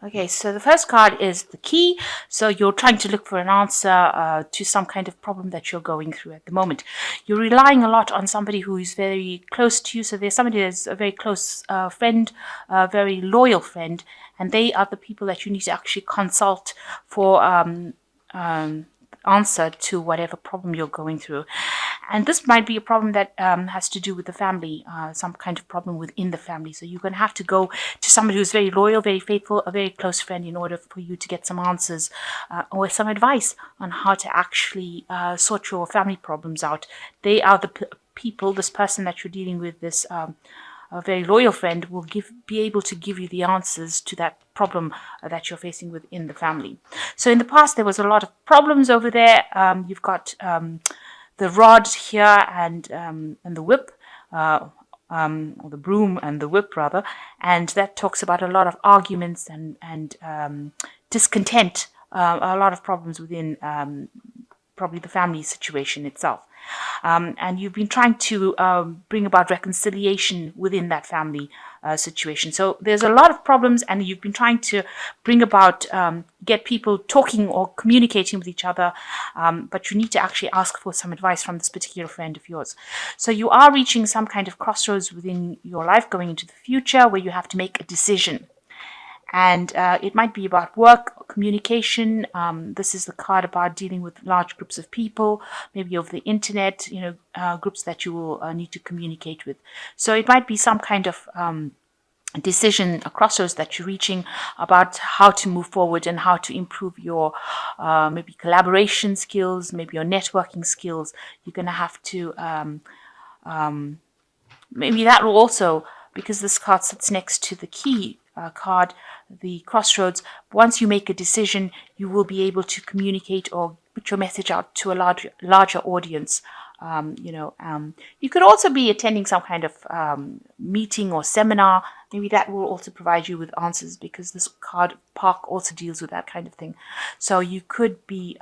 Okay, so the first card is the key. So you're trying to look for an answer to some kind of problem that you're going through at the moment. You're relying a lot on somebody who is very close to you. So there's somebody that's a very close friend, a very loyal friend, and they are the people that you need to actually consult for answer to whatever problem you're going through. And this might be a problem that has to do with the family, some kind of problem within the family. So you're going to have to go to somebody who's very loyal, very faithful, a very close friend in order for you to get some answers or some advice on how to actually sort your family problems out. They are the people, this person that you're dealing with, this a very loyal friend will be able to give you the answers to that problem that you're facing within the family. So in the past, there was a lot of problems over there. You've got the rod here and the whip, or the broom and the whip rather, and that talks about a lot of arguments and discontent, a lot of problems within probably the family situation itself. And you've been trying to bring about reconciliation within that family situation. So there's a lot of problems, and you've been trying to bring about, get people talking or communicating with each other, but you need to actually ask for some advice from this particular friend of yours. So you are reaching some kind of crossroads within your life going into the future where you have to make a decision. And it might be about work, communication. This is the card about dealing with large groups of people, maybe over the internet, groups that you will need to communicate with. So it might be some kind of decision, a crossroads that you're reaching about how to move forward and how to improve your maybe collaboration skills, maybe your networking skills. You're going to have to, maybe that will also, because this card sits next to the key card, the crossroads, once you make a decision, you will be able to communicate or put your message out to a larger audience. You could also be attending some kind of meeting or seminar. Maybe that will also provide you with answers, because this card Park also deals with that kind of thing. So you could be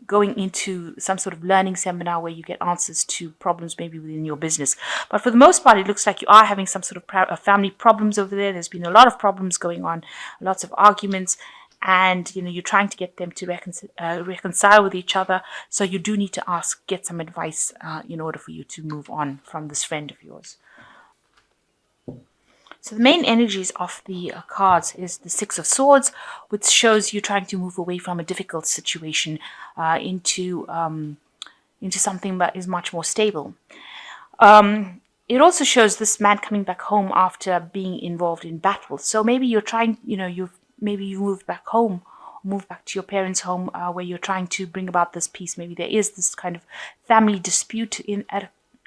going into some sort of learning seminar where you get answers to problems maybe within your business. But for the most part, it looks like you are having some sort of family problems over there. There's been a lot of problems going on, lots of arguments, and you're trying to get them to reconcile with each other. So you do need to get some advice in order for you to move on from this friend of yours. So the main energies of the cards is the Six of Swords, which shows you trying to move away from a difficult situation into something that is much more stable. It also shows this man coming back home after being involved in battle. So maybe you're trying, maybe you moved back home, move back to your parents' home where you're trying to bring about this peace. Maybe there is this kind of family dispute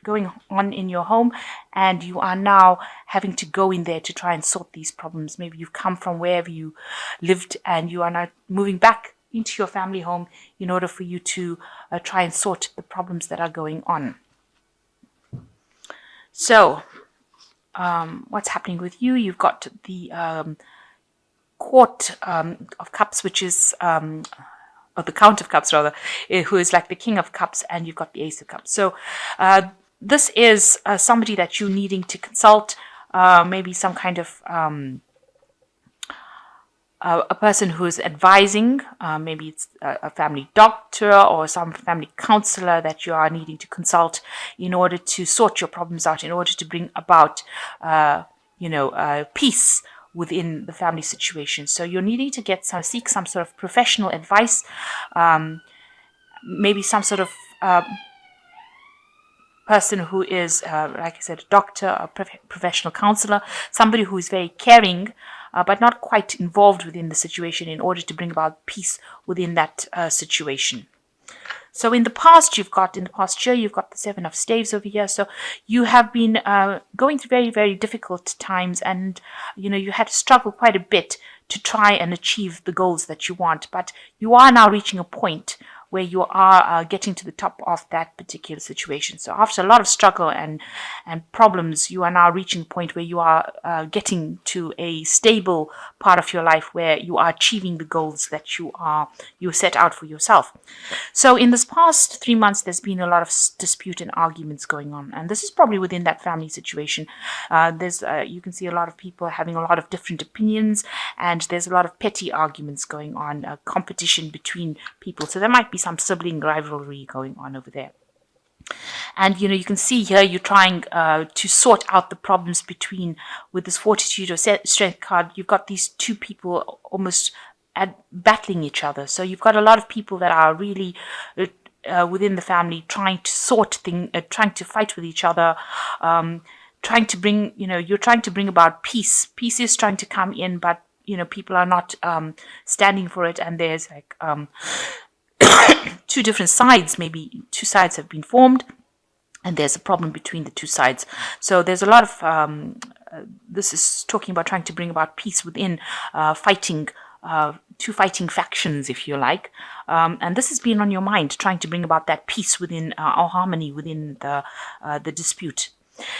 going on in your home, and you are now having to go in there to try and sort these problems. Maybe you've come from wherever you lived and you are now moving back into your family home in order for you to try and sort the problems that are going on. So what's happening with you? You've got the Court of Cups, which is or the Count of Cups rather, who is like the King of Cups, and you've got the Ace of Cups. So this is somebody that you're needing to consult, maybe some kind of a person who is advising, maybe it's a family doctor or some family counselor that you are needing to consult in order to sort your problems out, in order to bring about, peace within the family situation. So you're needing to seek some sort of professional advice, maybe some sort of person who is, like I said, a doctor, a professional counselor, somebody who is very caring, but not quite involved within the situation in order to bring about peace within that situation. So in the past year, you've got the Seven of Staves over here. So you have been going through very, very difficult times, and you had to struggle quite a bit to try and achieve the goals that you want. But you are now reaching a point where you are getting to the top of that particular situation. So after a lot of struggle and problems, you are now reaching a point where you are getting to a stable part of your life where you are achieving the goals that you set out for yourself. So in this past 3 months, there's been a lot of dispute and arguments going on, and this is probably within that family situation. You can see a lot of people having a lot of different opinions, and there's a lot of petty arguments going on, competition between people. So there might be some sibling rivalry going on over there. And you can see here you're trying to sort out the problems with this fortitude or strength card. You've got these two people almost battling each other. So you've got a lot of people that are really within the family trying to fight with each other, trying to bring, you're trying to bring about peace. Peace is trying to come in, but people are not standing for it, and there's like two different sides. Maybe two sides have been formed, and there's a problem between the two sides. So there's a lot of this is talking about trying to bring about peace within two fighting factions, if you like, and this has been on your mind, trying to bring about that peace within or harmony within the dispute.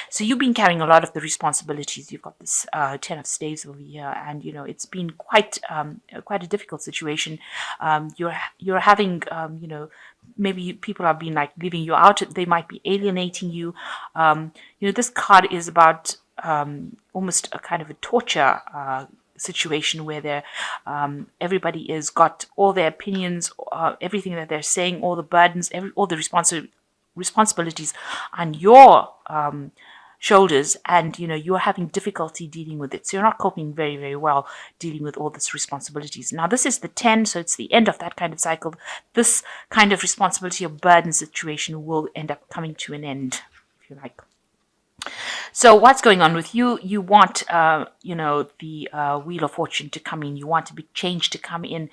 So you've been carrying a lot of the responsibilities. You've got this 10 of staves over here, and it's been quite a difficult situation. You're having maybe people have been like leaving you out. They might be alienating you. This card is about almost a kind of a torture situation where everybody has got all their opinions, everything that they're saying, all the burdens, all the responsibilities on your shoulders, and you're having difficulty dealing with it. So you're not coping very, very well dealing with all these responsibilities. Now this is the 10, so it's the end of that kind of cycle. This kind of responsibility or burden situation will end up coming to an end, if you like. So what's going on with you? You want, the Wheel of Fortune to come in. You want a big change to come in.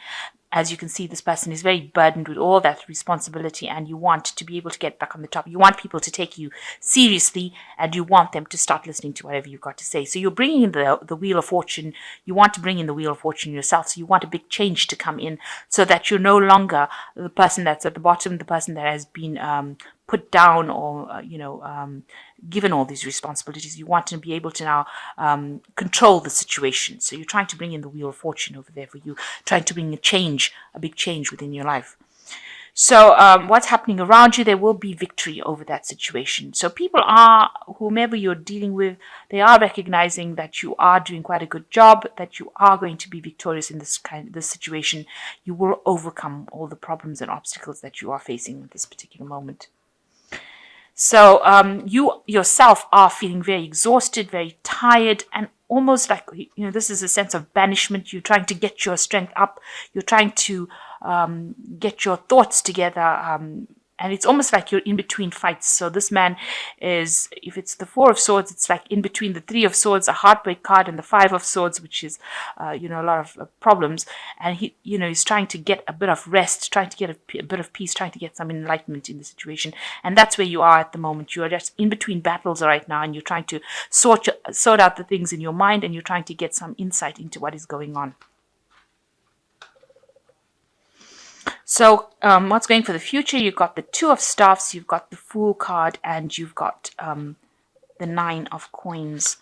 As you can see, this person is very burdened with all that responsibility, and you want to be able to get back on the top. You want people to take you seriously, and you want them to start listening to whatever you've got to say. So you're bringing in the Wheel of Fortune. You want to bring in the Wheel of Fortune yourself. So you want a big change to come in, so that you're no longer the person that's at the bottom, the person that has been put down or given all these responsibilities. You want to be able to now control the situation. So you're trying to bring in the Wheel of Fortune over there for you, trying to bring a big change within your life. So what's happening around you, there will be victory over that situation. So people are, whomever you're dealing with, they are recognizing that you are doing quite a good job, that you are going to be victorious in this situation. You will overcome all the problems and obstacles that you are facing at this particular moment. So you yourself are feeling very exhausted, very tired, and almost like, this is a sense of banishment. You're trying to get your strength up. You're trying to get your thoughts together. And it's almost like you're in between fights. So this man is, if it's the 4 of Swords, it's like in between the 3 of Swords, a heartbreak card, and the 5 of Swords, which is, a lot of problems. And he, he's trying to get a bit of rest, trying to get a bit of peace, trying to get some enlightenment in the situation. And that's where you are at the moment. You are just in between battles right now, and you're trying to sort out the things in your mind, and you're trying to get some insight into what is going on. So what's going for the future? You've got the 2 of Staffs, you've got the Fool card, and you've got the 9 of Coins.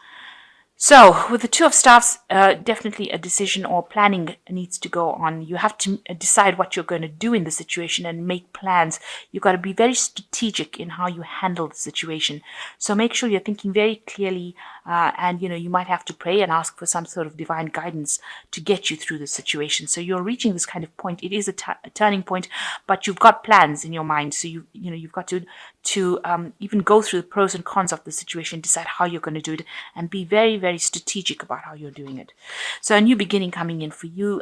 So with the 2 of Staffs, definitely a decision or planning needs to go on. You have to decide what you're going to do in the situation and make plans. You've got to be very strategic in how you handle the situation. So make sure you're thinking very clearly, and you might have to pray and ask for some sort of divine guidance to get you through the situation. So you're reaching this kind of point. It is a turning point, but you've got plans in your mind. So you've got to even go through the pros and cons of the situation, decide how you're going to do it, and be very, very strategic about how you're doing it. So a new beginning coming in for you.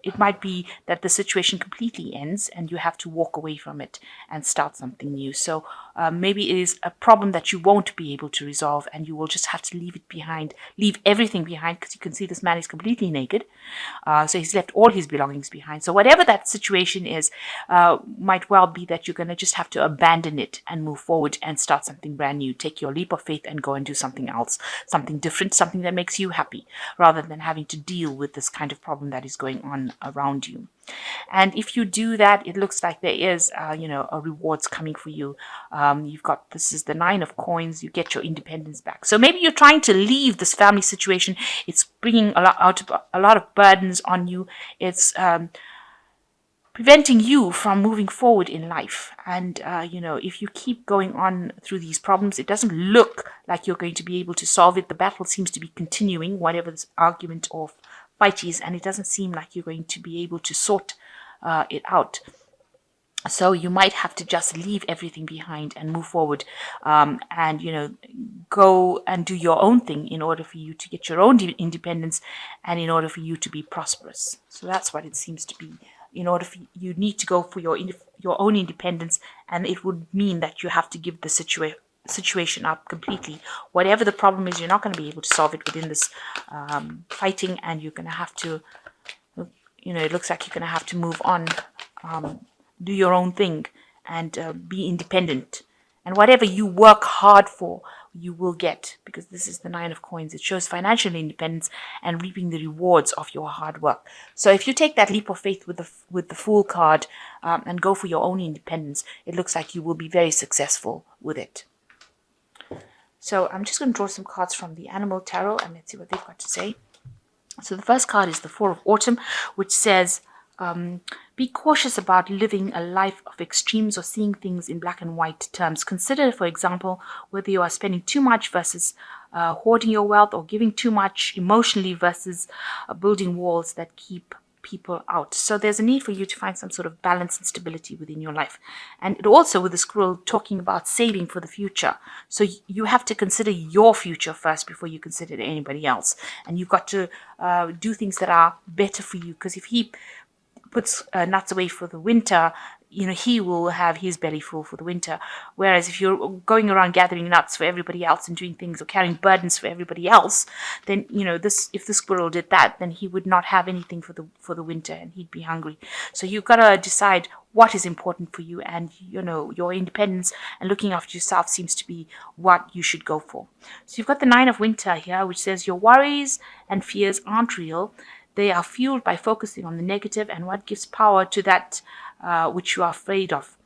It might be that the situation completely ends and you have to walk away from it and start something new. So maybe it is a problem that you won't be able to resolve, and you will just have to leave it behind, leave everything behind, because you can see this man is completely naked. So he's left all his belongings behind. So whatever that situation is, might well be that you're going to just have to abandon it and move forward and start something brand new. Take your leap of faith and go and do something else, something different, something that makes you happy, rather than having to deal with this kind of problem that is going on person around you. And if you do that, it looks like there is, a rewards coming for you. This is the 9 of Coins. You get your independence back. So maybe you're trying to leave this family situation. It's bringing a lot of burdens on you. It's preventing you from moving forward in life. And, if you keep going on through these problems, it doesn't look like you're going to be able to solve it. The battle seems to be continuing, whatever this argument or fight is, and it doesn't seem like you're going to be able to sort it out. So you might have to just leave everything behind and move forward, and go and do your own thing in order for you to get your own independence and in order for you to be prosperous. So that's what it seems to be. In order for you need to go for your own independence, and it would mean that you have to give the situation up completely. Whatever the problem is, you're not going to be able to solve it within this fighting, and you're going to have to, it looks like you're going to have to move on, do your own thing, and be independent. And whatever you work hard for, you will get, because this is the 9 of Coins. It shows financial independence and reaping the rewards of your hard work. So if you take that leap of faith with the Fool card and go for your own independence, it looks like you will be very successful with it. So I'm just going to draw some cards from the Animal Tarot, and let's see what they've got to say. So the first card is the Four of Autumn, which says, be cautious about living a life of extremes or seeing things in black and white terms. Consider, for example, whether you are spending too much versus hoarding your wealth, or giving too much emotionally versus building walls that keep people out. So there's a need for you to find some sort of balance and stability within your life. And it also, with the squirrel, talking about saving for the future. So you have to consider your future first before you consider anybody else. And you've got to do things that are better for you, because if he puts nuts away for the winter, he will have his belly full for the winter. Whereas if you're going around gathering nuts for everybody else and doing things or carrying burdens for everybody else, then if the squirrel did that, then he would not have anything for the winter, and he'd be hungry. So you've got to decide what is important for you, and your independence and looking after yourself seems to be what you should go for. So you've got the 9 of Winter here, which says your worries and fears aren't real. They are fueled by focusing on the negative, and what gives power to that which you are afraid of.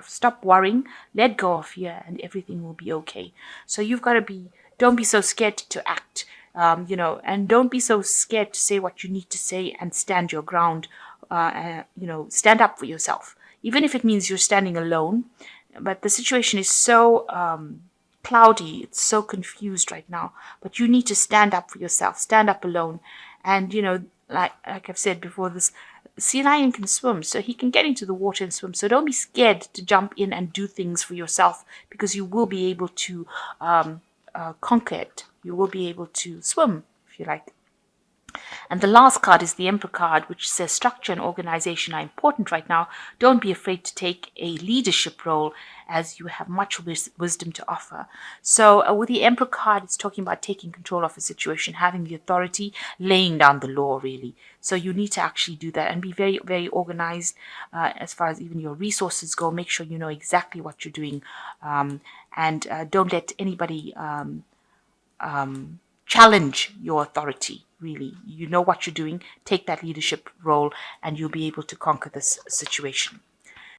Stop worrying, let go of fear, and everything will be okay. So you've got to don't be so scared to act, and don't be so scared to say what you need to say and stand your ground. Stand up for yourself, even if it means you're standing alone. But the situation is so cloudy, it's so confused right now, but you need to stand up for yourself, stand up alone. And like I've said before, this sea lion can swim, so he can get into the water and swim. So don't be scared to jump in and do things for yourself, because you will be able to conquer it. You will be able to swim, if you like. And the last card is the Emperor card, which says structure and organization are important right now. Don't be afraid to take a leadership role, as you have much wisdom to offer. So with the Emperor card, it's talking about taking control of a situation, having the authority, laying down the law, really. So you need to actually do that and be very, very organized as far as even your resources go. Make sure you know exactly what you're doing, and don't let anybody challenge your authority. Really, you know what you're doing. Take that leadership role, and you'll be able to conquer this situation.